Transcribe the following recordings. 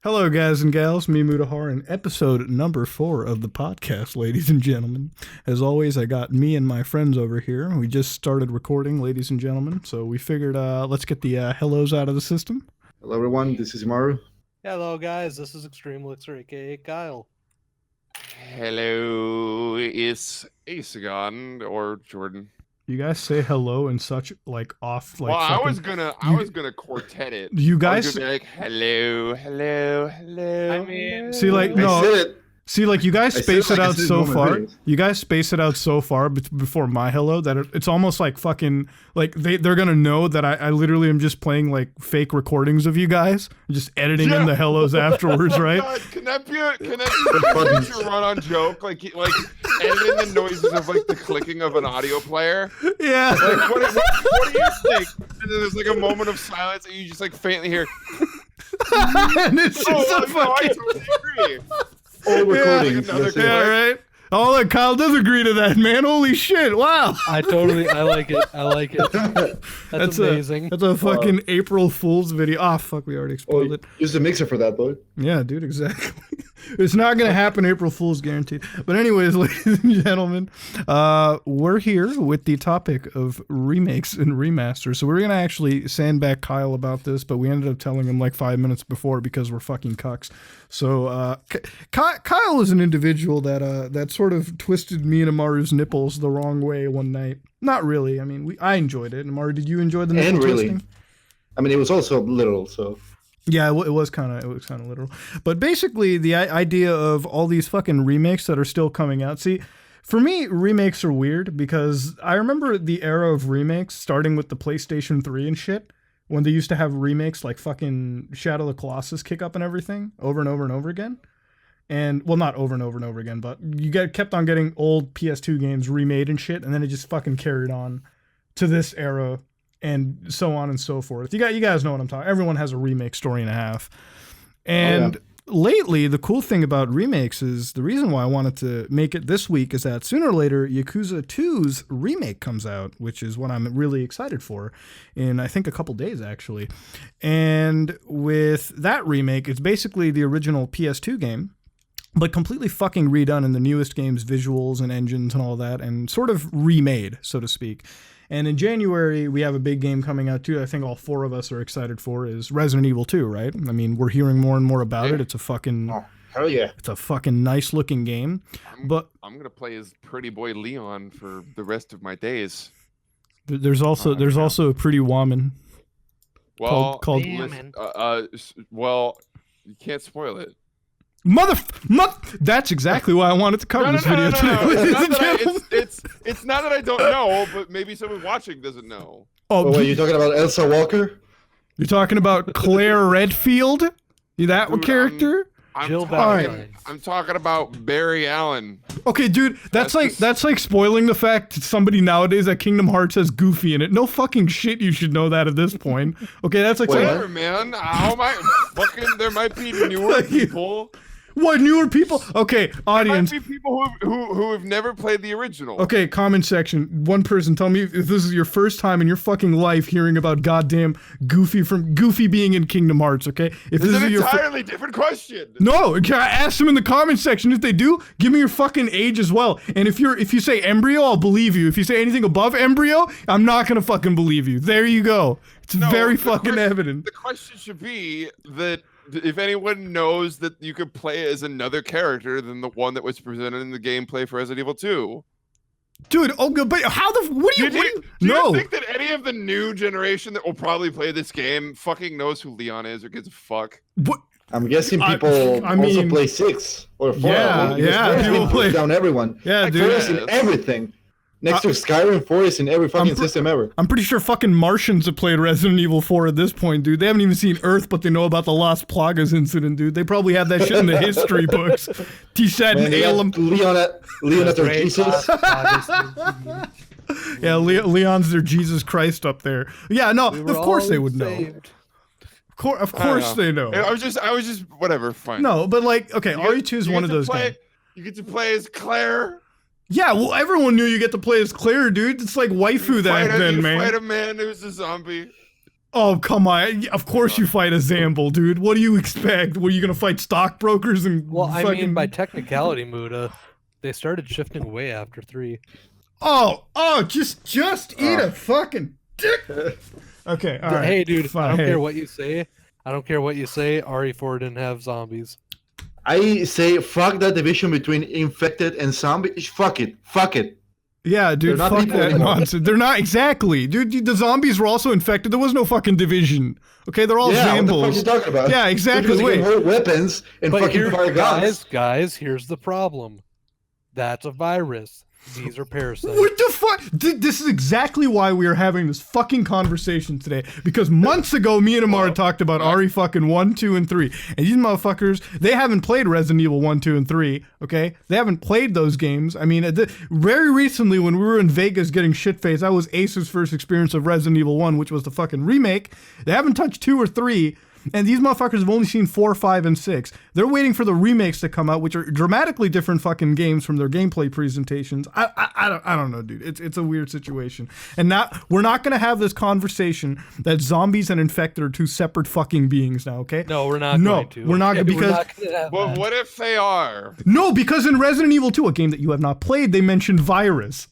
Hello, guys and gals. Me, Mutahar, and episode number 4 of the podcast, ladies and gentlemen. As always, I got me and my friends over here. We just started recording, ladies and gentlemen, so we figured let's get the hellos out of the system. Hello, everyone. This is Imaru. Hello, guys. This is Extreme Elixir, aka Kyle. Hello, it's Asagon or Jordan. You guys say hello in such off Well, I was gonna quartet it. You I guys was gonna be like hello. I mean, see, like, I no. said it. See, like, you guys I said space it it like I out said so in one of my far. videos. You guys space it out so far before my hello that it's almost like fucking like they're gonna know that I literally am just playing like fake recordings of you guys, just editing in the hellos afterwards, right? God, can that be a future run-on joke? Like editing the noises of like the clicking of an audio player. Yeah. Like what do you think? And then there's like a moment of silence, and you just like faintly hear. And it's just Oh a no, I fucking totally agree. All recordings. another that's guy. it. yeah, right. Oh, look, Kyle does agree to that, man. Holy shit! Wow. I like it. I like it. That's amazing. That's a fucking April Fool's video. Ah, fuck, we already Oh, spoiled it. use the mixer for that, boy. Yeah, dude, exactly. It's not going to happen, April Fool's guaranteed. But anyways, ladies and gentlemen, we're here with the topic of remakes and remasters. So we're going to actually sandbag Kyle about this, but we ended up telling him like 5 minutes before because we're fucking cucks. So Kyle is an individual that sort of twisted me and Amaru's nipples the wrong way one night. Not really. I mean, I enjoyed it. Amaru, did you enjoy the nipple And really. twisting? I mean, it was also literal, so. Yeah, it was kind of literal. But basically, the idea of all these fucking remakes that are still coming out. See, for me, remakes are weird because I remember the era of remakes starting with the PlayStation 3 and shit, when they used to have remakes like fucking Shadow of the Colossus kick up and everything over and over and over again. And, well, not over and over and over again, but you kept on getting old PS2 games remade and shit, and then it just fucking carried on to this era. And so on and so forth. You guys know what I'm talking. Everyone has a remake story and a half. And lately, the cool thing about remakes is the reason why I wanted to make it this week is that sooner or later, Yakuza 2's remake comes out, which is what I'm really excited for in, I think, a couple days, actually. And with that remake, it's basically the original PS2 game, but completely fucking redone in the newest game's visuals and engines and all that, and sort of remade, so to speak. And in January, we have a big game coming out too. I think all 4 of us are excited for is Resident Evil 2, right? I mean, we're hearing more and more about it. It's a fucking Hell yeah. it's a fucking nice looking game. But I'm gonna play as pretty boy Leon for the rest of my days. there's also a pretty woman. Well, called Damn. well, you can't spoil it. That's exactly why I wanted to cover this video today. ladies and gentlemen. It's not that I don't know, but maybe someone watching doesn't know. Oh, Wait, you talking about Elsa Walker? you're talking about Claire Redfield? That Dude, character? Jill Valentine. I'm talking about Barry Allen. Okay, dude, that's like spoiling the fact that somebody nowadays at Kingdom Hearts has Goofy in it. No fucking shit, you should know that at this point. Okay, that's like Wait, saying, Whatever, man. How am I fucking? There might be newer people. what, newer people? Okay, There audience. might be people who have never played the original. Okay, comment section. One person, tell me if this is your first time in your fucking life hearing about goddamn Goofy being in Kingdom Hearts. Okay, if It's this an is your entirely different question. no, ask them in the comment section. If they do, give me your fucking age as well. And if you say embryo, I'll believe you. If you say anything above embryo, I'm not gonna fucking believe you. There you go. It's very the fucking question- evident. The question should be that if anyone knows that you could play as another character than the one that was presented in the gameplay for Resident Evil 2. Dude, oh, but how the? What do you? Do What, you no. think that any of the new generation that will probably play this game fucking knows who Leon is or gives a fuck? What? I'm guessing I people mean- also play 6 or 4. Yeah, yeah, people play- down everyone. Yeah, Like, dude. 4 is in everything. Next to Skyrim, 4 is in every fucking system ever. I'm pretty sure fucking Martians have played Resident Evil 4 at this point, dude. They haven't even seen Earth, but they know about the Las Plagas incident, dude. They probably have that shit in the history books. T-Sat Man, and they got Alum. Leon as their Jesus. Yeah, Leon's their Jesus Christ up there. Yeah, no, of course they would know. Of course they know. I was just whatever, fine. No, but like, okay, RE2 is You one get of to those play- games. You get to play as Claire. Yeah, well, everyone knew you get to play as Claire, dude. It's like waifu Fight that then, you man. fight a man who's a zombie. Oh, come on. Of course you fight a Zamble, dude. What do you expect? Were you going to fight stockbrokers and Well, I fucking... mean, by technicality, Muda, they started shifting away after 3. Oh, just eat a fucking dick. Okay, all right. Hey, dude, fine. I don't care what you say. RE4 didn't have zombies. I say fuck that division between infected and zombie. Fuck it. Yeah, dude, They're not fuck people that anymore. nonsense. They're not, exactly. Dude, the zombies were also infected. There was no fucking division. Okay, they're all Yeah, what the fuck Zambles. you talking about? Yeah, exactly. Because you Wait. can hold weapons and But fucking fire guns. guys, here's the problem. That's a virus. These are parasites. What the fuck? This is exactly why we are having this fucking conversation today. Because months ago, me and Amara talked about RE fucking 1, 2, and 3. And these motherfuckers, they haven't played Resident Evil 1, 2, and 3, okay? They haven't played those games. I mean, very recently when we were in Vegas getting shit-faced, that was Ace's first experience of Resident Evil 1, which was the fucking remake. They haven't touched 2 or 3. And these motherfuckers have only seen 4, 5, and 6. They're waiting for the remakes to come out, which are dramatically different fucking games from their gameplay presentations. I don't know, dude. It's a weird situation. And we're not gonna have this conversation that zombies and infected are 2 separate fucking beings now, okay? No, we're not going to. We're not because We're not gonna have But that. what if they are? no, because in Resident Evil 2, a game that you have not played, they mentioned virus.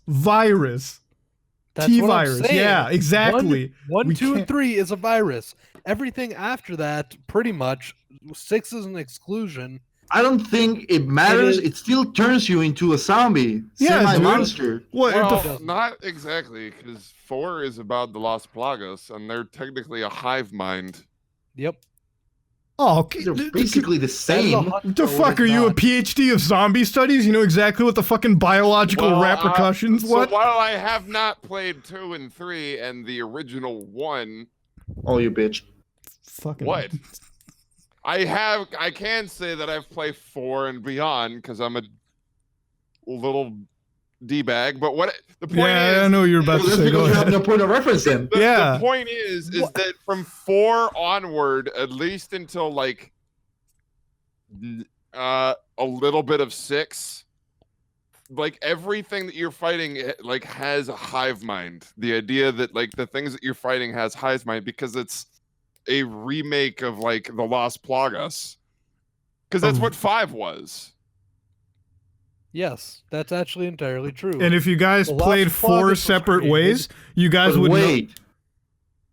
That's what I'm T-virus. saying. Yeah, exactly. 1, We 2, and can't- 3 is a virus. Everything after that, pretty much, 6 is an exclusion. I don't think it matters. It is- It still turns you into a zombie. Yeah, dude. Semi-monster. What the Well, f- not exactly, because 4 is about the Las Plagas, and they're technically a hive mind. Yep. Oh, okay. They're basically the That is a same. hunt, What the though, fuck it are is you, a not. PhD of zombie studies? You know exactly what the fucking biological Well, repercussions. So What? while I have not played 2 and 3 and the original 1, Oh, you bitch. Fucking what? I can say that I've played 4 and beyond because I'm a little d-bag. But what the point Yeah, is, I know what you're about Well, to that's say. Go because you have ahead. no point of reference then. Yeah. the point is that from 4 onward, at least until like a little bit of 6, like everything that you're fighting like has a hive mind. The idea that like the things that you're fighting has hive mind because it's a remake of like the Las Plagas. Because that's what 5 was. Yes, that's actually entirely true. And if you guys The Lost played 4 Plagas was separate created- ways, you guys But would know. wait.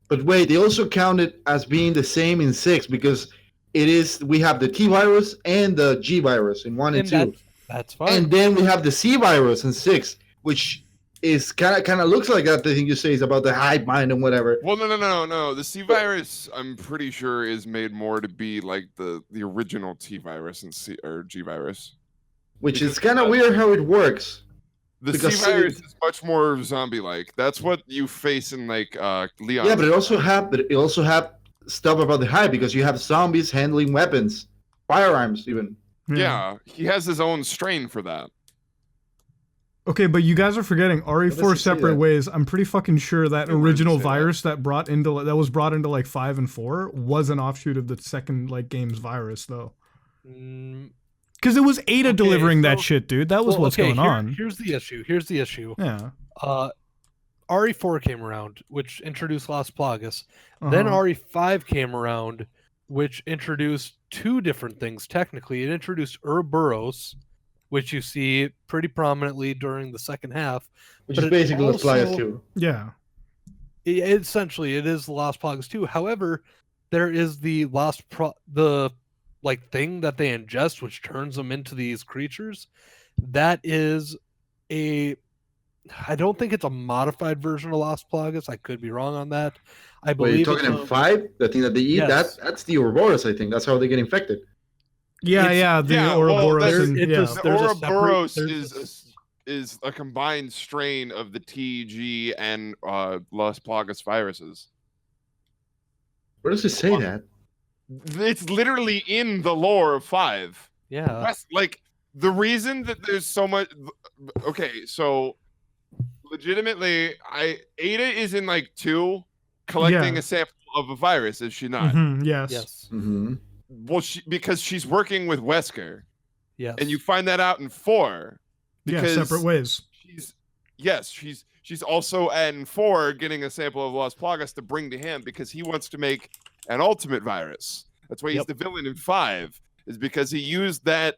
But wait, they also count it as being the same in 6 because we have the T virus and the G virus in 1 and 2. That's fine. And then we have the C virus in 6, which is kind of looks like that. The thing you say is about the hive mind and whatever. Well, no. The C virus, I'm pretty sure, is made more to be like the original T virus and C or G virus. Which is kind of weird how it works. The Because C virus is much more zombie-like. That's what you face in like Leon. Yeah, but it also have stuff about the hive because you have zombies handling weapons, firearms even. Yeah, he has his own strain for that. Okay, but you guys are forgetting RE4 does it say separate that? ways. I'm pretty fucking sure that Yeah, where does it original say that? virus that was brought into like 5 and 4 was an offshoot of the second like game's virus though. Mm, Because it was Ada Okay, delivering that so- shit, dude. That was well, what's okay, going on. Here's the issue. Yeah. RE4 came around, which introduced Las Plagas. Then Uh-huh. RE5 came around, which introduced 2 different things. Technically, it introduced Ouroboros, which you see pretty prominently during the second half. Which But is it basically Las Plagas also- too. Yeah. Essentially, it is the Las Plagas too. However, there is the thing that they ingest, which turns them into these creatures. That is I don't think it's a modified version of Las Plagas. I could be wrong on that. I Wait, you're believe talking it's in 5? The thing that they eat? Yes. That's the Ouroboros, I think. That's how they get infected. Yeah, It's- the yeah, well, Ouroboros that's- and it yeah. just- The There's a separate- Ouroboros there's is a combined strain of the T, G, and Las Plagas viruses. Where does it say that? It's literally in the lore of 5. Yeah. That's like the reason that there's so much. Okay, so legitimately, Ada is in like 2, collecting Yeah. a sample of a virus, is she not? Mhm, yes. Yes. Mm-hmm. Well, because she's working with Wesker, Yes. and you find that out in 4. Yeah, Because separate ways. she's yes, she's also in 4 getting a sample of Las Plagas to bring to him because he wants to make an ultimate virus. That's why he's the villain in 5, is because he used that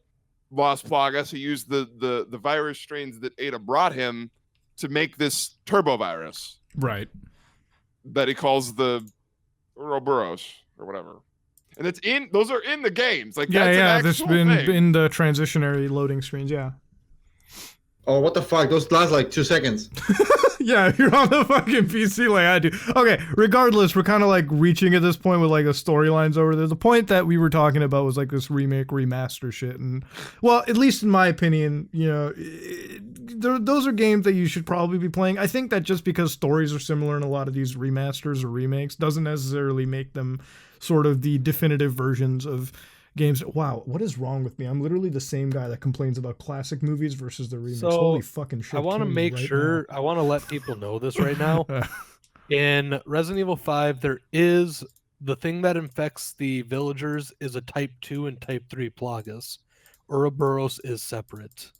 Las Plagas, he used the virus strains that Ada brought him to make this turbo virus. Right. That he calls the Ouroboros or whatever. And those are in the games. Like, that's an actual that's been thing. in the transitionary loading screens, yeah. Oh, what the fuck? Those last like 2 seconds. Yeah, you're on the fucking PC like I do. Okay, regardless, we're kind of like reaching at this point with like a storylines over there. The point that we were talking about was like this remake, remaster shit. And, well, at least in my opinion, you know, those are games that you should probably be playing. I think that just because stories are similar in a lot of these remasters or remakes doesn't necessarily make them sort of the definitive versions of games. Wow, what is wrong with me? I'm literally the same guy that complains about classic movies versus the remakes. So, holy fucking shit. I want to make sure, I want to let people know this right now. In Resident Evil 5, there is the thing that infects the villagers is a type 2 and type 3 plagas. Ouroboros is separate.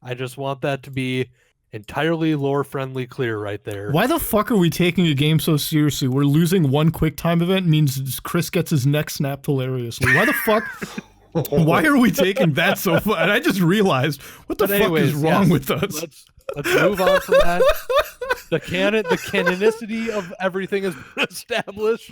I just want that to be entirely lore-friendly clear right there. Why the fuck are we taking a game so seriously? We're losing one quick time event means Chris gets his neck snapped hilariously. Why the fuck? Why are we taking that so far? And I just realized, what the fuck is wrong with us? Let's move on from that. The canonicity of everything has been established.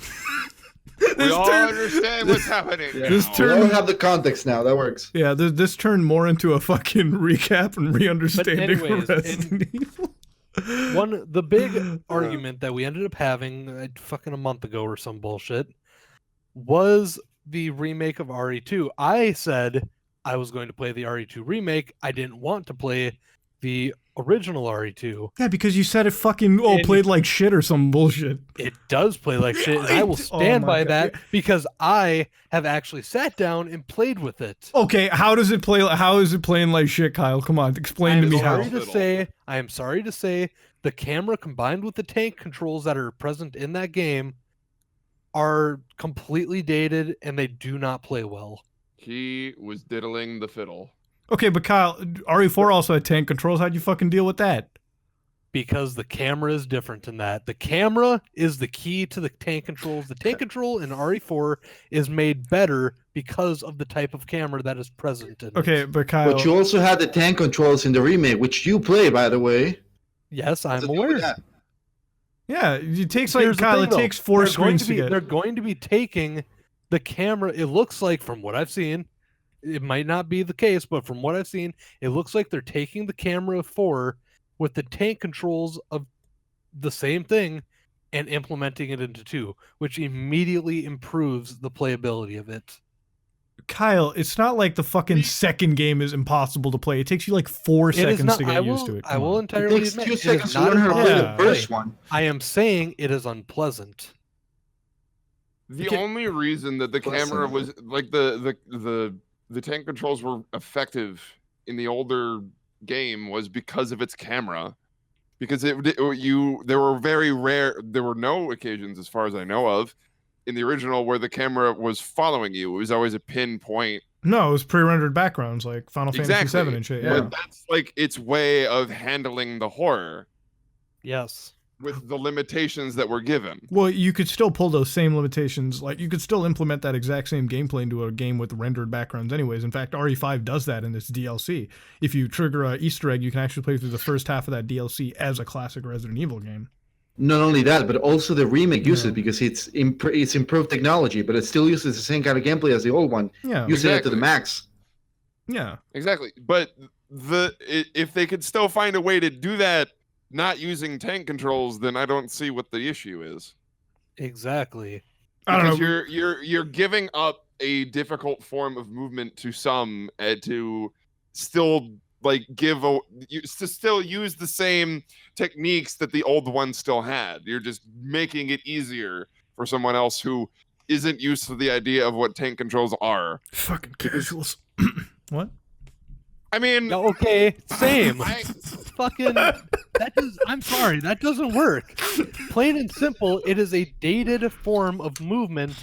We all understand what's happening. Yeah. This We turn- don't have the context now. That works. Yeah, this turned more into a fucking recap and re-understanding anyways, of Resident Evil. The big argument that we ended up having fucking a month ago or some bullshit was the remake of RE2. I said I was going to play the RE2 remake. I didn't want to play the original RE2. Yeah, because you said it fucking played like shit or some bullshit. It does play like shit, and I will stand by that because I have actually sat down and played with it. Okay, how does it play? How is it playing like shit, Kyle? Come on, explain to me how. I am sorry to say the camera combined with the tank controls that are present in that game are completely dated and they do not play well. He was diddling the fiddle. Okay, but Kyle, RE4 also had tank controls. How'd you fucking deal with that? Because the camera is different in that. The camera is the key to the tank controls. The tank control in RE4 is made better because of the type of camera that is present in it. But Kyle... But you also had the tank controls in the remake, which you play, by the way. Yes, I'm aware. Yeah, it takes Here's Kyle, the thing, it takes 4 screens to get... They're going to be taking the camera, it looks like, from what I've seen, it might not be the case, but from what I've seen, it looks like they're taking the camera 4 with the tank controls of the same thing and implementing it into 2, which immediately improves the playability of it. Kyle, it's not like the fucking second game is impossible to play. It takes you like 4 seconds to get used to it. I will entirely It takes admit, 2 it is seconds to not learn how to play the Yeah. first one. I am saying it is unpleasant. The only reason that the camera was like the tank controls were effective in the older game was because of its camera. Because there were very rare, there were no occasions as far as I know of in the original where the camera was following you. It was always a pinpoint. No, it was pre-rendered backgrounds like Final Fantasy VII and shit. Yeah. But that's like its way of handling the horror. Yes. With the limitations that were given. Well, you could still pull those same limitations. Like, you could still implement that exact same gameplay into a game with rendered backgrounds anyways. In fact, RE5 does that in its DLC. If you trigger an Easter egg, you can actually play through the first half of that DLC as a classic Resident Evil game. Not only that, but also the remake uses it because it's improved technology, but it still uses the same kind of gameplay as the old one. Yeah. Using it to the max. Yeah. Exactly. But if they could still find a way to do that not using tank controls, then I don't see what the issue is. Exactly. Because you're giving up a difficult form of movement to some to still like to still use the same techniques that the old one still had. You're just making it easier for someone else who isn't used to the idea of what tank controls are. Fucking casuals. What? I mean, okay, same. I'm sorry, that doesn't work. Plain and simple, it is a dated form of movement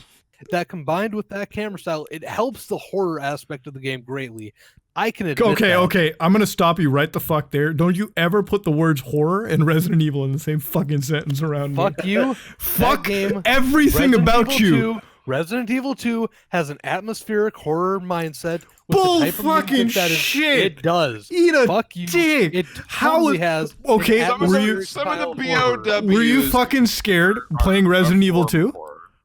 that combined with that camera style, it helps the horror aspect of the game greatly. I can admit Okay, I'm gonna stop you right the fuck there. Don't you ever put the words horror and Resident Evil in the same fucking sentence around me. Fuck you. Fuck game, everything Resident about Evil you. 2, Resident Evil 2 has an atmospheric horror mindset. With Bull the type of fucking music that shit. It does. Eat a Fuck you. dick. It How totally would- has. Okay, an were you- atmospheric Some of style the horror. BOWs. Were you fucking scared playing Resident Evil 2?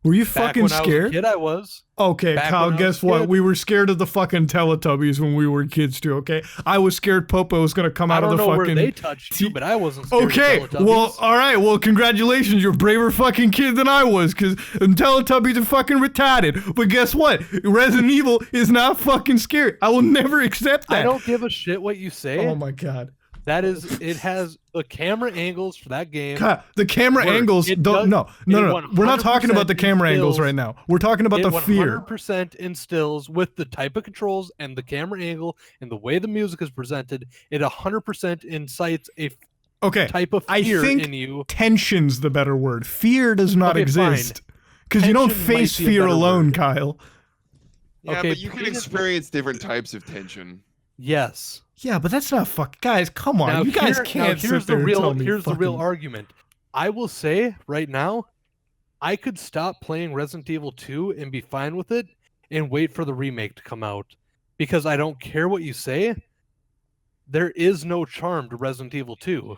Were you Back fucking when I was a scared? kid, I was. Okay, Back Kyle, when I guess was a what? kid. We were scared of the fucking Teletubbies when we were kids too, okay? I was scared Popo was gonna come I out of don't the know fucking... where they touched you, but I wasn't scared Okay, of Teletubbies. well, alright, well, congratulations, you're a braver fucking kid than I was, because Teletubbies are fucking retarded. But guess what? Resident Evil is not fucking scary. I will never accept that. I don't give a shit what you say. Oh my god. That is, it has the camera angles for that game. God, the camera Work. angles It don't... does- No. it We're not talking about the 100% camera angles instills- right now. We're talking about It the fear. 100% instills with the type of controls and the camera angle and the way the music is presented. It 100% incites a Okay, type of I fear think in you. tension's the better word. Fear does not Okay, fine. exist. Because you don't Tension might face be a fear better alone, word. Kyle. Yeah, Okay, but you can experience different types of tension. Yes. Yeah, but that's not guys, come on. Now, You guys here- can't now here's sit there the real and tell me here's the real fucking- argument. I will say right now, I could stop playing Resident Evil 2 and be fine with it and wait for the remake to come out because I don't care what you say. There is no charm to Resident Evil 2.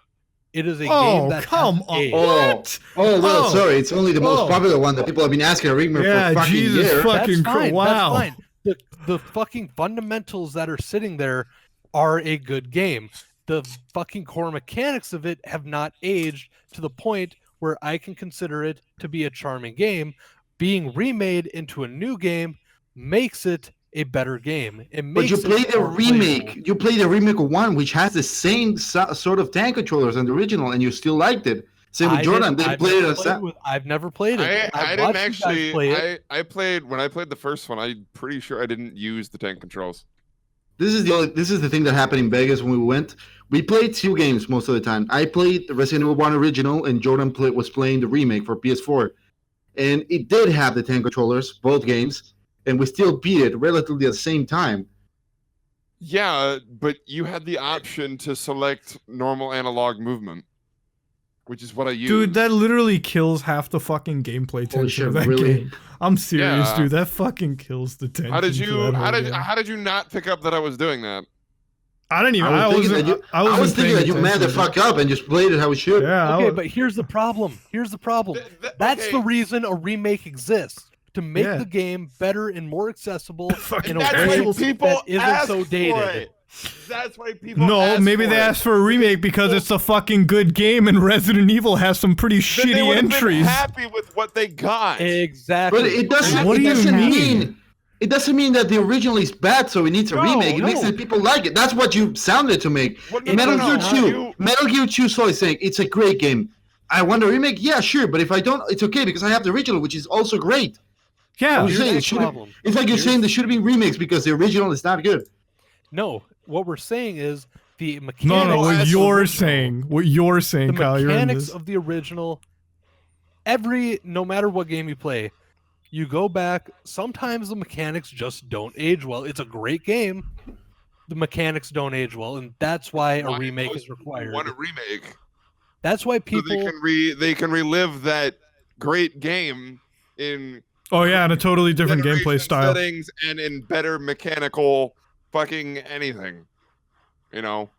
It is a game Oh, that come has on. aged. What? Oh, well, Oh. sorry. It's only the most Oh. popular one that people have been asking Rigmer Yeah, for fucking Jesus years. fuck. That's Fucking fine. wow. That's fine. The fucking fundamentals that are sitting there are a good game. The fucking core mechanics of it have not aged to the point where I can consider it to be a charming game. Being remade into a new game makes it a better game. It But makes you it played the more remake. playable. You played the remake of one, which has the same sort of tank controllers and the original, and you still liked it. Same with Jordan. They played it as I've never played it. I I've didn't watched you guys actually. play it. I played when I played the first one. I'm pretty sure I didn't use the tank controls. This is the thing that happened in Vegas when we went. We played two games most of the time. I played the Resident Evil 1 original, and Jordan was playing the remake for PS4. And it did have the tank controllers, both games, and we still beat it relatively at the same time. Yeah, but you had the option to select normal analog movement, which is what I used. Dude, that literally kills half the fucking gameplay tension Holy shit, of that really? game. I'm serious, Yeah. dude. That fucking kills the tension. How did to you? that How whole did? game. How did you not pick up that I was doing that? I didn't even. I was thinking wasn't. that you- I I was wasn't thinking that paying you manned the attention. fuck up and just played it how it should. Yeah. Okay, but here's the problem. That's Okay. the reason a remake exists. To make Yeah. the game better and more accessible Fucking in a That's way why people that isn't ask so for dated. it. That's why people. No, ask maybe for they it. asked for a remake because it's a fucking good game and Resident Evil has some pretty Then they shitty would have been entries. happy with what they got. Exactly. But it doesn't. What it do you doesn't mean? It doesn't mean that the original is bad, so it needs a No, remake. It makes no. it people like it. That's what you sounded to make. What- Metal no, Gear no, 2. you- Metal Gear 2 Solid saying it's a great game. I want a remake? Yeah, sure. But if I don't, it's okay because I have the original, which is also great. Yeah. I'm Here's saying the it should have, problem. it's like you're Here's- saying there should have been remakes because the original is not good. No, what we're saying is the mechanics. No, what that's you're original- saying. What you're The saying, Kyle. You're in mechanics this. of the original. No matter what game you play, you go back. Sometimes the mechanics just don't age well. It's a great game. The mechanics don't age well, and that's why a Why remake most is people required. Want a remake? That's why So people. they can relive that great game in Oh yeah, and a totally different gameplay generation style. settings and in better mechanical fucking anything. You know.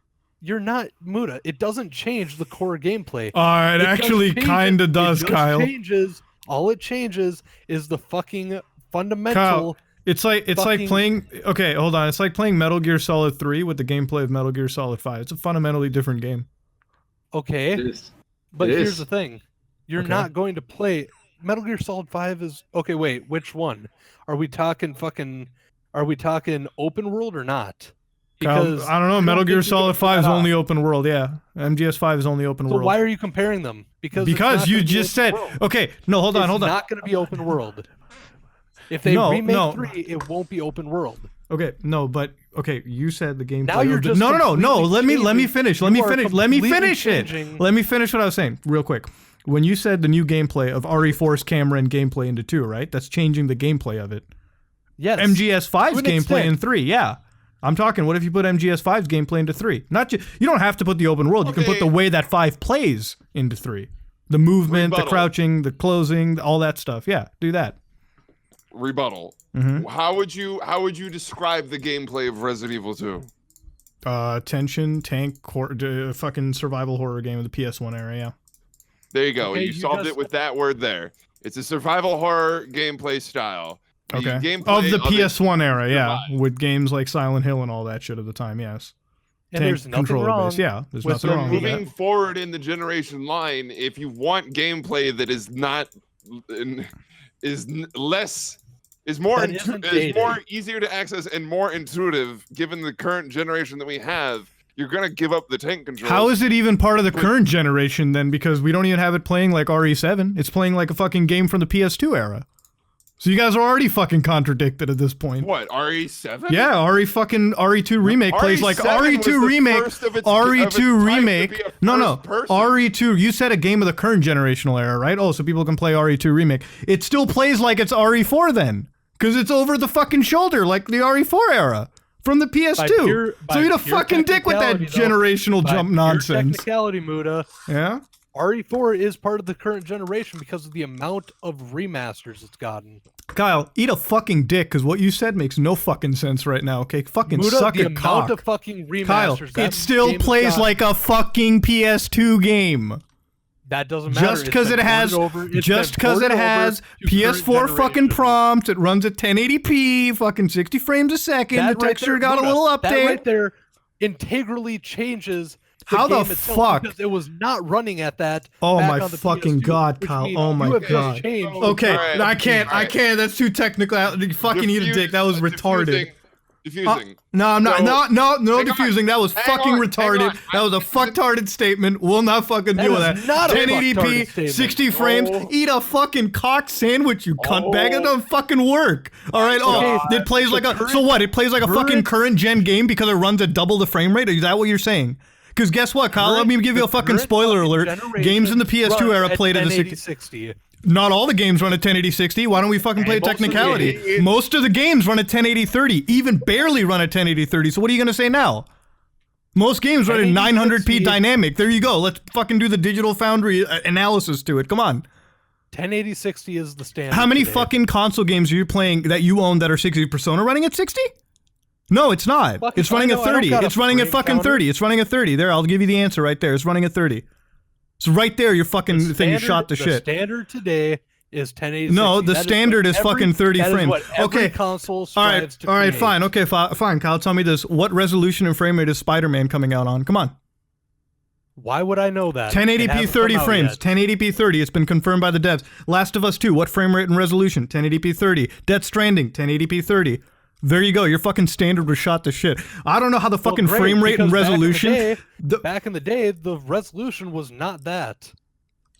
You're not Muda. It doesn't change the core gameplay. It just actually changes- kind of does, it just Kyle. Changes. All it changes is the fucking fundamental. It's like fucking- playing. Okay, hold on. It's like playing Metal Gear Solid 3 with the gameplay of Metal Gear Solid 5. It's a fundamentally different game. Okay, It is. but it here's is. the thing: you're Okay. not going to play Metal Gear Solid 5. Is okay. Wait, which one? Are we talking fucking? Are we talking open world or not? Kyle, I don't know. Metal think Gear you can Solid pull 5 is that only off. open world. Yeah, MGS 5 is only open So world. why are you comparing them? Because it's Because not you gonna be just open said. world. Okay, no, hold on, It's hold on. not going to be open world. If they No, remake no. 3, it won't be open world. Okay, no, but okay, you said the gameplay. Now you're of the- just no. completely Let me changing- finish. you Let me are finish. Let me completely finish it. changing- Let me finish what I was saying real quick. When you said the new gameplay of RE4's camera and gameplay into 2, right? That's changing the gameplay of it. Yes. MGS5's To an gameplay extent. in 3, yeah. I'm talking, what if you put MGS5's gameplay into 3? Not just, you don't have to put the open world. You can put Okay. the way that 5 plays into 3. The movement, the Rebuttal. crouching, the closing, all that stuff. Yeah, do that. Rebuttal. Mhm. How would you describe the gameplay of Resident Evil 2? Tension, tank, fucking survival horror game of the PS1 era, yeah. There you go. Okay, you you solved just- it with that word there. It's a survival horror gameplay style. The Okay. gameplay Of the it PS1 era, yeah. survived. With games like Silent Hill and all that shit at the time, yes. And there's nothing controller wrong. base, yeah. There's with nothing the wrong with Moving that. forward in the generation line, if you want gameplay that is not is more That isn't is dated. more easier to access and more intuitive, given the current generation that we have, you're gonna give up the tank controls. How is it even part of the current generation then? Because we don't even have it playing like RE7. It's playing like a fucking game from the PS2 era. So you guys are already fucking contradicted at this point. what RE7? Yeah, RE2 remake plays like RE7 was RE2 the remake. first of its RE2 type to be remake. a No. first person. RE2. You said a game of the current generational era, right? Oh, so people can play RE2 remake. It still plays like it's RE4 then, because it's over the fucking shoulder like the RE4 era from the PS2. So eat a fucking dick with that technicality, though. generational By jump pure nonsense. Technicality, Muda. Yeah. RE4 is part of the current generation because of the amount of remasters it's gotten. Kyle, eat a fucking dick, because what you said makes no fucking sense right now, okay? Fucking Muda, suck the a amount cock. of fucking remasters. Kyle, that it still game has plays gotten, like a fucking PS2 game. that doesn't matter. Just It's because been it has, ported over- it's just been because it ported over has to PS4 current fucking generation. prompt, it runs at 1080p, fucking 60 frames a second. That The right texture there, got a Muda, little That update. right there integrally changes How the game itself fuck? because it was not running at that. Oh back my on the fucking PS2, God, which Kyle. means Oh my you have just God. changed. Okay, Alright, I can't. alright. That's too technical. You fucking eat a dick. That was retarded. Diffusing. No, I'm not. So- no Hang on, diffusing. That was hang fucking on, hang retarded. on. That was a fucktarded statement. We'll not fucking That deal with is that. not a 1080p, fucktarded statement. 60 frames. Oh. Eat a fucking cock sandwich, you cunt bag. It doesn't fucking work. All right. Okay, Oh, it plays like a. current- So what? It plays like a fucking current- current gen game because it runs at double the frame rate. Is that what you're saying? Because guess what, Kyle? Let me give you a fucking spoiler alert. Games in the PS2 era played at a 60. Not all the games run at 1080-60. Why don't we fucking play most of the technicality? games- Most of the games run at 1080-30, even barely run at 1080-30. So what are you going to say now? Most games run at 900p 1080-60. dynamic. There you go. Let's fucking do the Digital Foundry analysis to it. Come on. 1080-60 is the standard. How many today. fucking console games are you playing that you own that are 60? Persona running at 60? No, it's not. Fucking It's running I at know, I don't 30. got a It's running at frame fucking counter. 30. It's running at 30. There, I'll give you the answer right there. It's running at 30. It's right there, your fucking thing you shot to the shit. standard today is 1080. No, the standard is fucking 30 frames. What every Okay. console All strives right, to all right, create. fine. Okay, fine. Kyle, tell me this. What resolution and frame rate is Spider-Man coming out on? Come on. Why would I know that? It 1080p hasn't 30 come out frames. yet. 1080p 30. It's been confirmed by the devs. Last of Us 2, what frame rate and resolution? 1080p 30. Death Stranding, 1080p 30. There you go. Your fucking standard was shot to shit. I don't know how the Well, fucking great, frame rate and because resolution. Back in the day, the resolution was not that.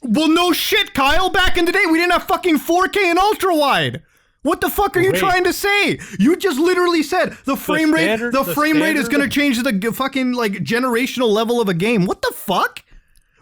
Well, no shit, Kyle. Back in the day, we didn't have fucking 4K and ultra wide. What the fuck are you Great. trying to say? You just literally said the frame rate. standard- The the frame rate is standard- going to change the fucking like generational level of a game. What the fuck?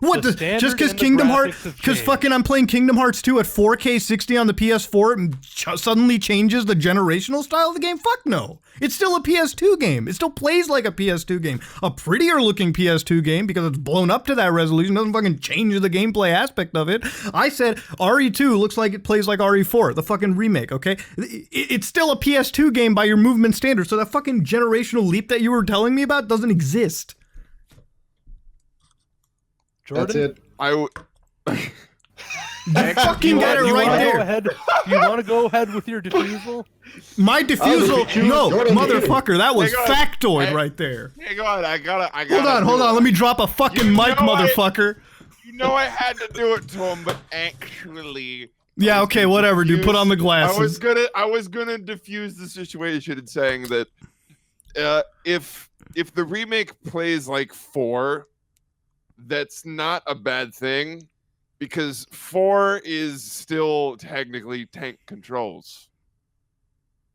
What The just standard because and the Kingdom graphics Hearts? have Because changed. fucking I'm playing Kingdom Hearts 2 at 4K 60 on the PS4 and suddenly changes the generational style of the game? Fuck no. It's still a PS2 game. It still plays like a PS2 game. A prettier looking PS2 game because it's blown up to that resolution doesn't fucking change the gameplay aspect of it. I said RE2 looks like it plays like RE4, the fucking remake, okay? It's still a PS2 game by your movement standards, so that fucking generational leap that you were telling me about doesn't exist. Jordan, That's it. You fucking got it you right wanna go there. ahead? You want to go ahead with your defusal? My diffusal, no, Jordan, motherfucker, that was Hang on. factoid Hey. right there. Hang on, I gotta. Hold on, let me drop a fucking You mic, know I- motherfucker. You know I had to do it to him, but actually. Yeah, okay, whatever, dude, put on the glasses. I was gonna diffuse the situation in saying that if the remake plays like 4, that's not a bad thing, because 4 is still technically tank controls.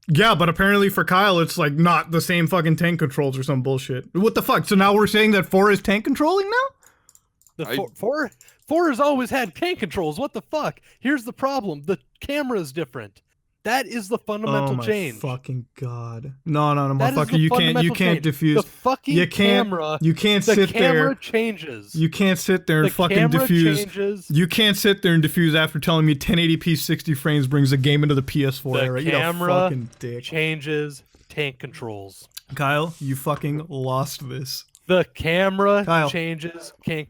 Yeah, but apparently for Kyle, it's like not the same fucking tank controls or some bullshit. What the fuck? So now we're saying that 4 is tank controlling now? Four has always had tank controls. What the fuck? Here's the problem: the camera is different. That is the fundamental change. Oh my fucking god! No, That is motherfucker! the You fundamental can't change. diffuse. The fucking You can't. camera. You can't The sit camera there. changes. You can't sit there and The fucking camera diffuse. changes. You can't sit there and diffuse after telling me 1080p 60 frames brings a game into the PS4 era. The You camera fucking dick. changes tank controls. Kyle, you fucking lost this. The camera Kyle. changes tank.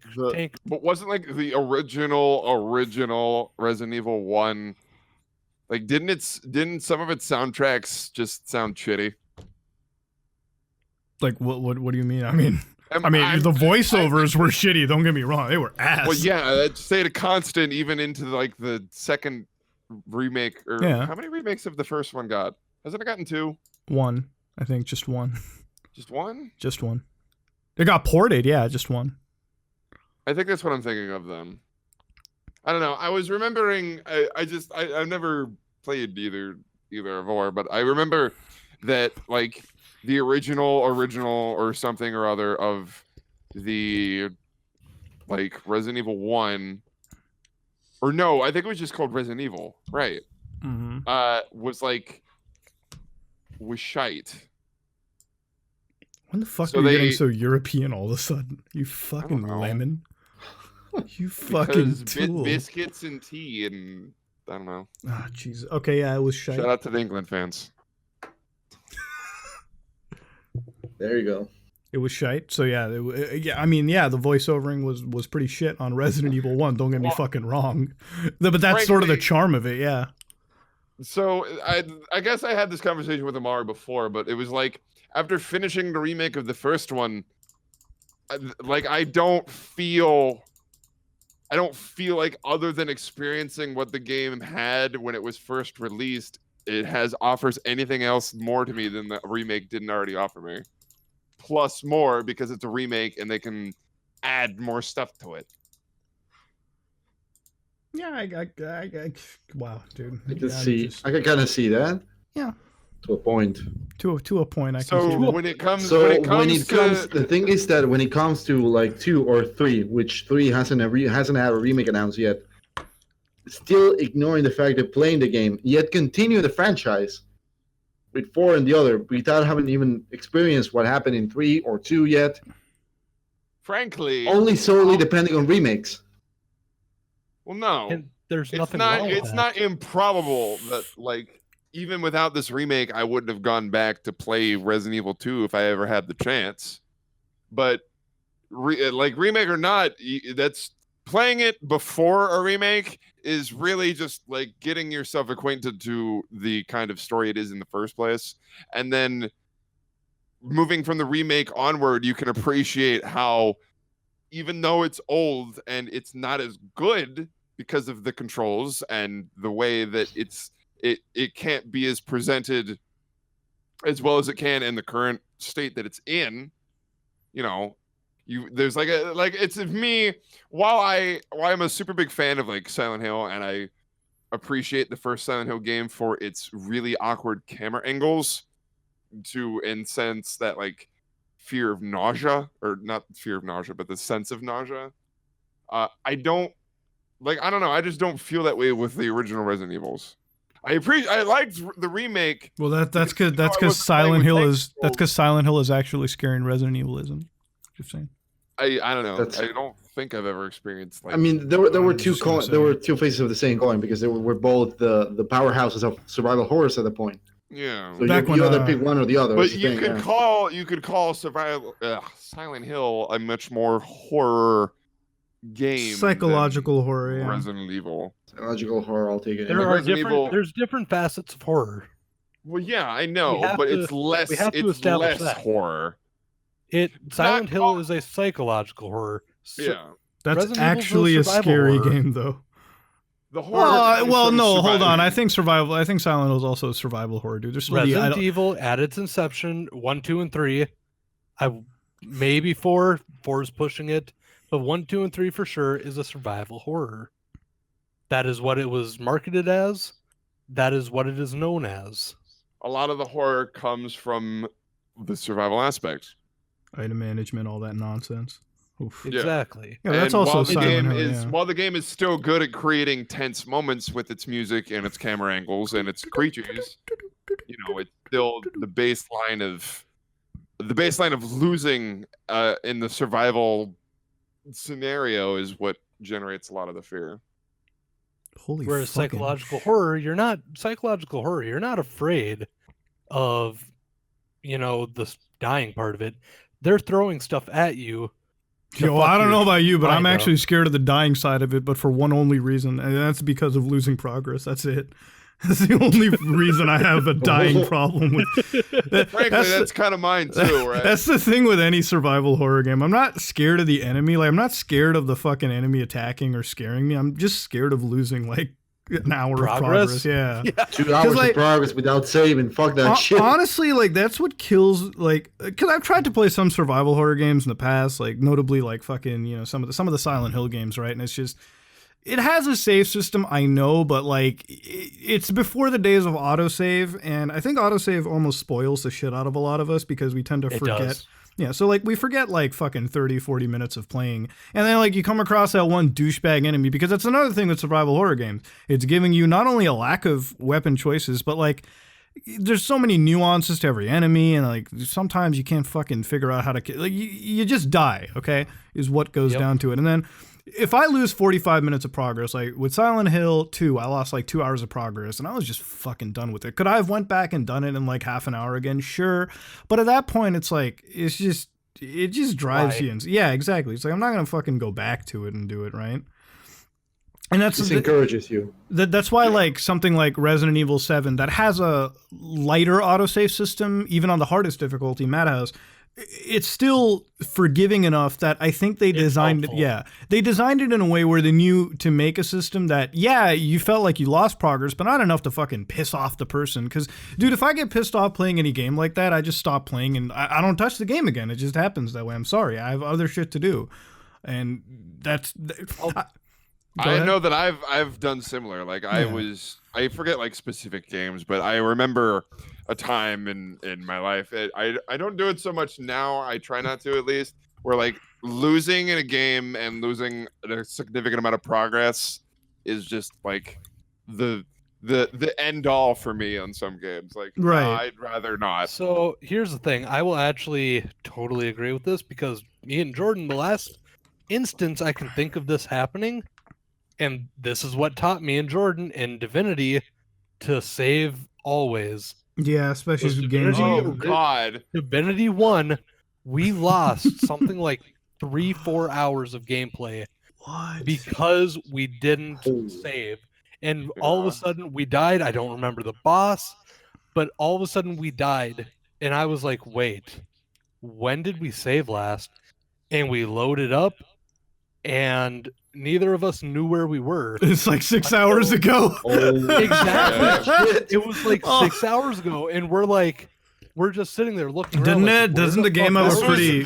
But wasn't like the original Resident Evil 1, like didn't some of its soundtracks just sound shitty? Like what do you mean? I mean the I'm- voiceovers were shitty. Don't get me wrong; they were ass. Well, yeah, that stayed a constant even into like the second remake. Or Yeah. how many remakes have the first one got? Hasn't it gotten 2? One, I think, just one. Just one? Just one. It got ported, yeah, just one. I think that's what I'm thinking of then. I don't know. I was remembering. I've never played either of or, but I remember that like the original or something or other of the like Resident Evil 1, or no, I think it was just called Resident Evil, right? Mm-hmm. Was shite. When the fuck So are you they- getting so European all of a sudden? You fucking know. lemon. You fucking Because tool. biscuits and tea and I don't know. Ah, Jesus. Okay, yeah, it was shite. Shout out to the England fans. There you go. It was shite. So yeah, the voiceovering was pretty shit on Resident Evil 1. Don't get me fucking wrong. But that's sort of the Frankly- charm of it, yeah. So I guess I had this conversation with Amari before, but it was like after finishing the remake of the first one, I don't feel like, other than experiencing what the game had when it was first released, it offers anything else more to me than the remake didn't already offer me. Plus more because it's a remake and they can add more stuff to it. Yeah, wow, dude. I can Yeah, see. I can kind of see that. Yeah. To a point. To a point, I can So see that. when it comes, The thing is that when it comes to like 2 or 3, which 3 hasn't had a remake announced yet, still ignoring the fact that playing the game, yet continue the franchise with 4 and the other without having even experienced what happened in 3 or 2 yet. frankly, Only solely depending on remakes. well, no, And there's it's nothing not. wrong with It's that. not improbable that like even without this remake, I wouldn't have gone back to play Resident Evil 2 if I ever had the chance. But remake or not, that's playing it before a remake is really just like getting yourself acquainted to the kind of story it is in the first place, and then moving from the remake onward, you can appreciate how even though it's old and it's not as good because of the controls and the way that it can't be as presented as well as it can in the current state that it's in, there's it's me, while I'm a super big fan of like Silent Hill and I appreciate the first Silent Hill game for its really awkward camera angles in sense that like fear of nausea, or not fear of nausea, but the sense of nausea. I don't know. I just don't feel that way with the original Resident Evils. I liked the remake. Well, that's because I wasn't playing Silent with Hill tank is controls. Silent Hill is actually scaring Resident Evilism. Just saying. I don't know. That's- I don't think I've ever experienced like. I mean, there were I'm two just gonna there say. were two faces of the same coin because they were both the powerhouses of survival horrors at the point. yeah. So Back you when, either pick one or the other. But that's the you thing, could yeah. call Silent Hill a much more horror game. Psychological horror, than yeah. Resident Evil. Psychological horror, I'll take it. There like are Resident Evil- there's different facets of horror. Well, yeah, I know, have but to- it's less. we have to It's establish less that. horror. Silent Hill called- is a psychological horror. Yeah, That's Resident Evil's a actually a survival scary horror. game, though. the horror. Well, from no, hold survival- on. I think Silent Hill is also a survival horror, dude. There's Resident Evil at its inception, 1, 2, and 3. Maybe 4. 4 is pushing it, but 1, 2, and 3 for sure is a survival horror. That is what it was marketed as. That is what it is known as. a lot of the horror comes from the survival aspect. item management, all that nonsense. Oof. Yeah. Exactly. Yeah, that's And also while the Silent game Hill, is yeah. while the game is still good at creating tense moments with its music and its camera angles and its creatures, it's still the baseline of losing in the survival scenario is what generates a lot of the fear. Holy Whereas fucking psychological horror, you're not afraid of, the dying part of it. They're throwing stuff at you. Yo, I don't know about you, but I'm mind up. actually scared of the dying side of it, but for one only reason, and that's because of losing progress. That's it. That's the only reason I have a dying problem with. Frankly, that's kind of mine too, right? That's the thing with any survival horror game. I'm not scared of the enemy. Like, I'm not scared of the fucking enemy attacking or scaring me. I'm just scared of losing like an hour of progress. Yeah. 2 hours like, of progress without saving. Fuck that shit. Honestly, like that's what kills. Like, because I've tried to play some survival horror games in the past, like notably like fucking some of the Silent Hill games, right? And it's just. It has a save system, I know, but like it's before the days of autosave, and I think autosave almost spoils the shit out of a lot of us because we tend to forget. Does. Yeah, so like we forget like fucking 30, 40 minutes of playing, and then like you come across that one douchebag enemy, because that's another thing with survival horror games. It's giving you not only a lack of weapon choices, but like there's so many nuances to every enemy, and like sometimes you can't fucking figure out how to like you just die, okay? Is what goes down to it. And then if I lose 45 minutes of progress, like with Silent Hill 2, I lost like 2 hours of progress and I was just fucking done with it. Could I have went back and done it in like half an hour again? Sure. But at that point, it's like, it just drives you. Yeah, exactly. It's like, I'm not going to fucking go back to it and do it, right? And that's This encourages you. That's why like something like Resident Evil 7 that has a lighter autosave system, even on the hardest difficulty, Madhouse, it's still forgiving enough that I think they designed it. Yeah, they designed it in a way where they knew to make a system that, yeah, you felt like you lost progress, but not enough to fucking piss off the person. Because, dude, if I get pissed off playing any game like that, I just stop playing and I don't touch the game again. It just happens that way. I'm sorry. I have other shit to do. And that's... I know that I've done similar. Like I forget like specific games, but I remember a time in my life. I don't do it so much now. I try not to, at least. Where like losing in a game and losing a significant amount of progress is just like the end all for me on some games. Like, right. I'd rather not. So here's the thing. I will actually totally agree with this because me and Jordan, the last instance I can think of this happening. And this is what taught me and Jordan in Divinity to save always. Yeah, especially with games. Oh, God. Divinity 1, we lost something like 3-4 hours of gameplay. What? Because we didn't save. And all of a sudden we died. I don't remember the boss, but all of a sudden we died. And I was like, wait, when did we save last? And we loaded up and neither of us knew where we were. It's like 6 hours ago. Exactly. It was like 6 hours ago, and we're just sitting there looking around. Doesn't the game have a pretty...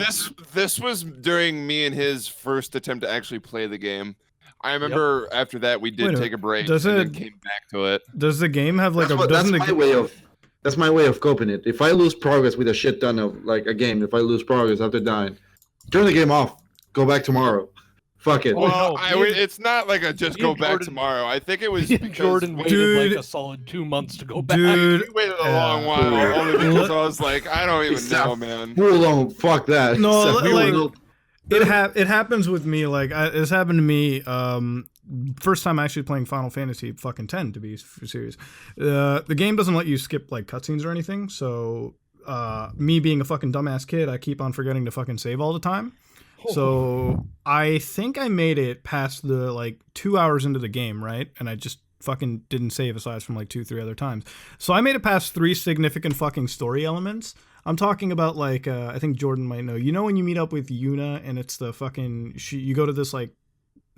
This was during me and his first attempt to actually play the game. I remember after that we did take a break and then came back to it. Does the game have like that's my way of coping it. If I lose progress with a shit ton of like a game, if I lose progress after dying, turn the game off. Go back tomorrow. Fuck it. Well, it's not like a just go back tomorrow. I think it was because Jordan waited like a solid 2 months to go back. Dude, we waited a long while. Only because I was like, I don't even know, man. Hold on, fuck that. No, like, it happens with me. Like, it's happened to me. First time actually playing Final Fantasy fucking 10, to be serious. The game doesn't let you skip like cutscenes or anything. So, me being a fucking dumbass kid, I keep on forgetting to fucking save all the time. So I think I made it past the like 2 hours into the game, right? And I just fucking didn't save aside from like 2-3 other times. So I made it past 3 significant fucking story elements. I'm talking about like, I think Jordan might know. You know when you meet up with Yuna and it's the fucking, you go to this like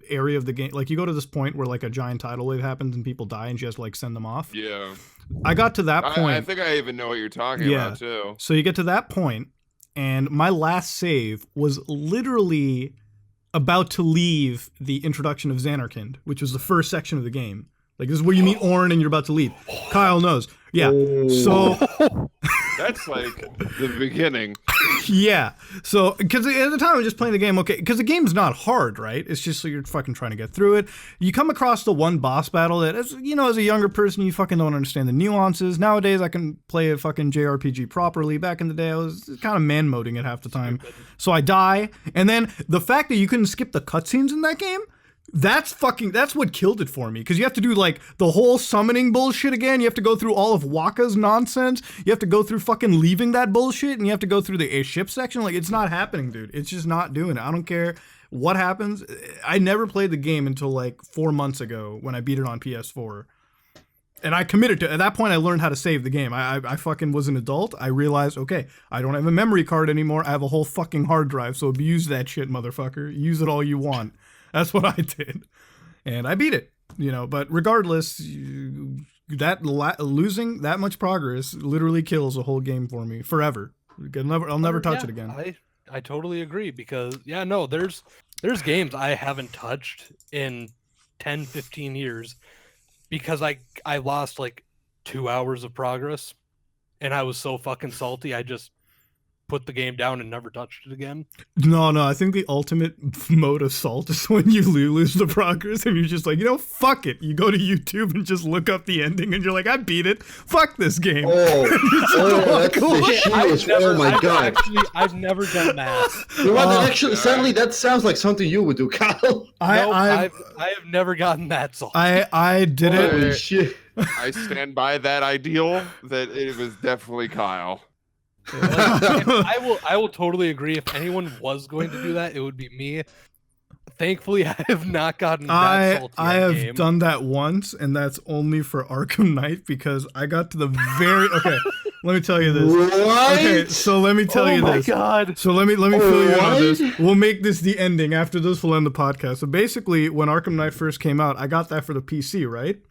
area of the game, like you go to this point where like a giant tidal wave happens and people die and she has to like send them off. Yeah. I got to that point. I think I even know what you're talking about too. So you get to that point. And my last save was literally about to leave the introduction of Xanarkand, which was the first section of the game. Like, this is where you meet Ornn and you're about to leave. Kyle knows. Yeah. So... That's like the beginning. Yeah. So, because at the time I was just playing the game, okay, because the game's not hard, right? It's just you're fucking trying to get through it. You come across the one boss battle that, as a younger person, you fucking don't understand the nuances. Nowadays, I can play a fucking JRPG properly. Back in the day, I was kind of man-moding it half the time. So I die, and then the fact that you couldn't skip the cutscenes in that game, that's what killed it for me, because you have to do like the whole summoning bullshit again. You have to go through all of Waka's nonsense. You have to go through fucking leaving that bullshit, and you have to go through the ship section. Like, it's not happening, dude. It's just not doing it. I don't care what happens. I never played the game until like 4 months ago when I beat it on PS4. And I committed to, at that point I learned how to save the game. I fucking was an adult. I realized, okay, I don't have a memory card anymore. I have a whole fucking hard drive, so abuse that shit, motherfucker. Use it all you want. That's what I did, and I beat it, But regardless, losing that much progress literally kills a whole game for me forever. I'll never touch it again. I totally agree, because there's games I haven't touched in 10, 15 years because I lost like 2 hours of progress, and I was so fucking salty I just put the game down and never touched it again. No, I think the ultimate mode of salt is when you lose the progress and you're just like, fuck it. You go to YouTube and just look up the ending and you're like, I beat it. Fuck this game. That's the shit. Oh my god. I've never done that. Sadly, that sounds like something you would do, Kyle. I have never gotten that salty. I did it. Holy shit. I stand by that ideal that it was definitely Kyle. I will totally agree. If anyone was going to do that, it would be me. Thankfully, I have not gotten that salty. I have done that once, and that's only for Arkham Knight, because I got to the very let me tell you this. What? Okay, so let me tell you this. Oh my god. So let me fill you in on this. We'll make this the ending. After this, we'll end the podcast. So basically, when Arkham Knight first came out, I got that for the PC, right?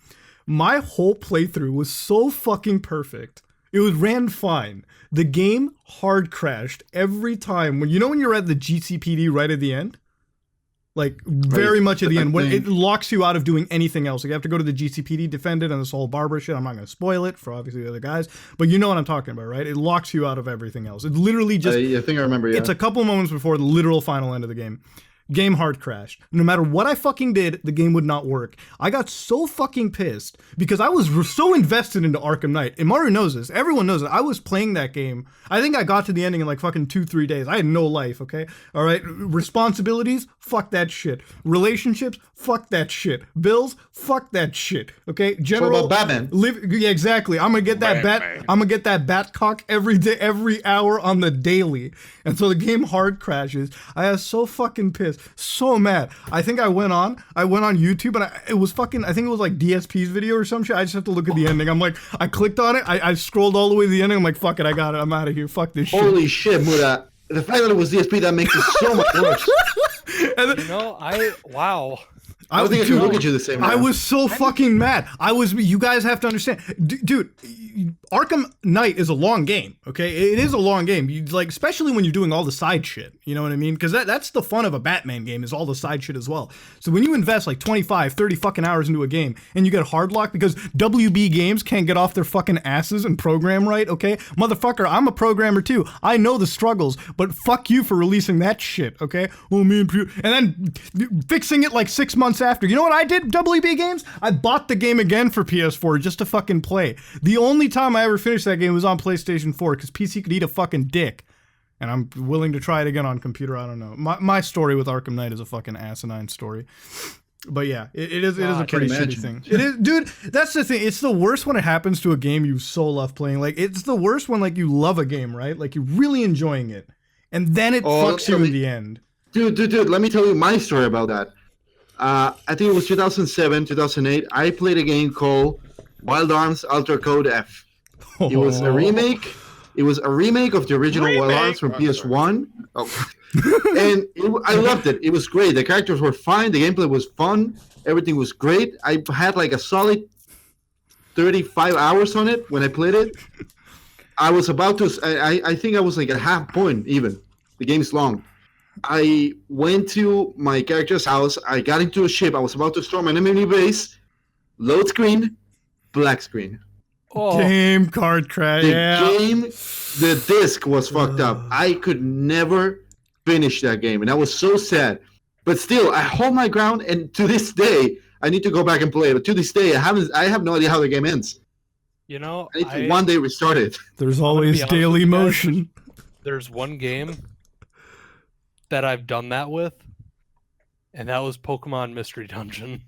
My whole playthrough was so fucking perfect. It ran fine. The game hard crashed every time. When you're at the GCPD right at the end? Like, very much at the end. When it locks you out of doing anything else. Like, you have to go to the GCPD, defend it, and this whole Barbara shit. I'm not going to spoil it for obviously the other guys. But you know what I'm talking about, right? It locks you out of everything else. It literally just... I think I remember, yeah. It's a couple moments before the literal final end of the game. Game hard crashed. No matter what I fucking did, the game would not work. I got so fucking pissed because I was so invested into Arkham Knight. And Mario knows this. Everyone knows it. I was playing that game. I think I got to the ending in like fucking 2-3 days. I had no life, okay? All right? Responsibilities? Fuck that shit. Relationships? Fuck that shit. Bills? Fuck that shit. Okay? General... What about Batman? Yeah, exactly. I'm gonna get that I'm gonna get that bat cock every day, every hour on the daily. And so the game hard crashes. I was so fucking pissed. So mad. I think I went on YouTube and it was fucking, I think it was like DSP's video or some shit. I just have to look at the ending. I'm like, I clicked on it. I scrolled all the way to the ending. I'm like, fuck it. I got it. I'm out of here. Fuck this shit. Holy shit, Muda. The fact that it was DSP, that makes it so much worse. Wow. I don't think I can look at you the same way. I was so fucking mad. You guys have to understand. Dude, Arkham Knight is a long game, okay? It is a long game. Especially when you're doing all the side shit. You know what I mean? Because that's the fun of a Batman game, is all the side shit as well. So when you invest like 25, 30 fucking hours into a game and you get hard lock because WB Games can't get off their fucking asses and program right, okay? Motherfucker, I'm a programmer too. I know the struggles, but fuck you for releasing that shit, okay? Oh, man. And then fixing it like 6 months after. You know what I did, WB Games? I bought the game again for PS4 just to fucking play. The only time I ever finished that game was on PlayStation 4 because PC could eat a fucking dick. And I'm willing to try it again on computer. I don't know. My story with Arkham Knight is a fucking asinine story. But yeah, it is a pretty shitty thing. It is, dude. That's the thing. It's the worst when it happens to a game you so love playing. Like, it's the worst when like you love a game, right? Like you're really enjoying it, and then it fucks you in the end. Dude. Let me tell you my story about that. I think it was 2007, 2008. I played a game called Wild Arms Ultra Code F. It was a remake. It was a remake of the original Wild Arms from PS1. Oh. And I loved it. It was great. The characters were fine. The gameplay was fun. Everything was great. I had like a solid 35 hours on it when I played it. I was about to... I think I was like at half point even. The game's long. I went to my character's house. I got into a ship. I was about to storm an enemy base. Load screen. Black screen. Oh, Game card crash. The disc was fucked up. I could never finish that game, and I was so sad. But still, I hold my ground, and to this day, I need to go back and play it. But to this day, I have no idea how the game ends. you know, I need to one day restart it. There's always honest daily with you guys, motion. there's one game that I've done that with, and that was Pokemon Mystery Dungeon.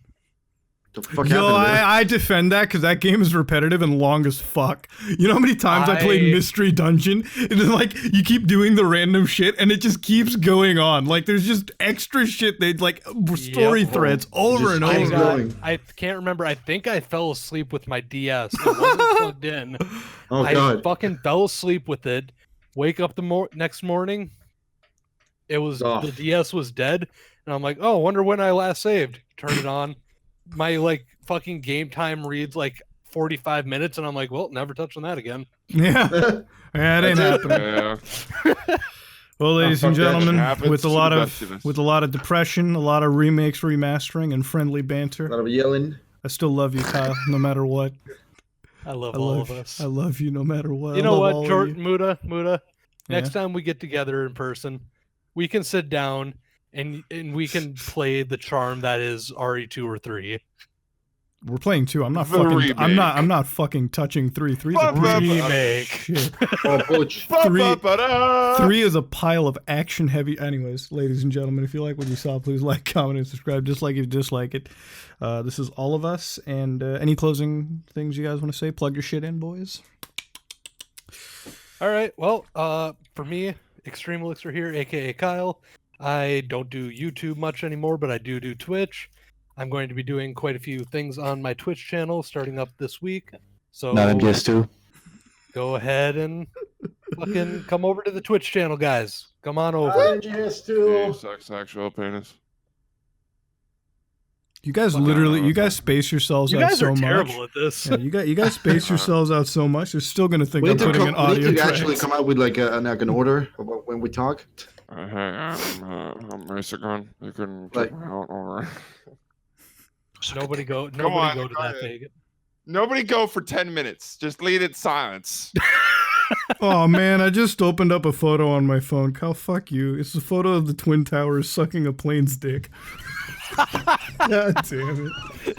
The fuck Yo, happened there? I defend that because that game is repetitive and long as fuck. You know how many times I played Mystery Dungeon? And then, like, you keep doing the random shit and it just keeps going on. Like, there's just extra shit, story threads over and over. I can't remember. I think I fell asleep with my DS. It wasn't plugged in. Oh, I God. fucking fell asleep with it. Wake up the next morning. It was the DS was dead. And I'm like, oh, wonder when I last saved. Turn it on. My fucking game time reads 45 minutes, and I'm like, well, never touch on that again. Yeah, it ain't happening. Yeah. Well, ladies and gentlemen, with a lot us. of depression, a lot of remakes, remastering, and friendly banter, A lot of yelling. I still love you, Kyle, no matter what. I love all of us. I love you no matter what. You know what, Jordan, Muda? Next time we get together in person, we can sit down and we can play the charm that is RE2 or 3. We're playing 2. I'm not The fucking. remake. I'm not fucking touching 3. 3's a Remake. shit. Oh, Butch. 3 is a pile of action heavy. Anyways, ladies and gentlemen, if you like what you saw, please like, comment, and subscribe. Dislike if you dislike it. This is all of us. And any closing things you guys want to say? Plug your shit in, boys. All right. Well, for me, Extreme Elixir here, aka Kyle. I don't do YouTube much anymore, but I do Twitch. I'm going to be doing quite a few things on my Twitch channel starting up this week. So Not MGS2. go ahead and fucking come over to the Twitch channel, guys. Come on over. MGS2. Sucks actual penis. You guys you guys space yourselves You out guys so are much. terrible at this. Yeah, you guys space yourselves out so much. They're still gonna think I'm putting an audio We need to track. actually come out with an order about when we talk. Hey, I'm Mason. You can check me out over. Nobody go on, to that go thing. Nobody go for 10 minutes. Just lead it silence. Oh man, I just opened up a photo on my phone. Kyle, fuck you. It's a photo of the Twin Towers sucking a plane's dick. God damn it.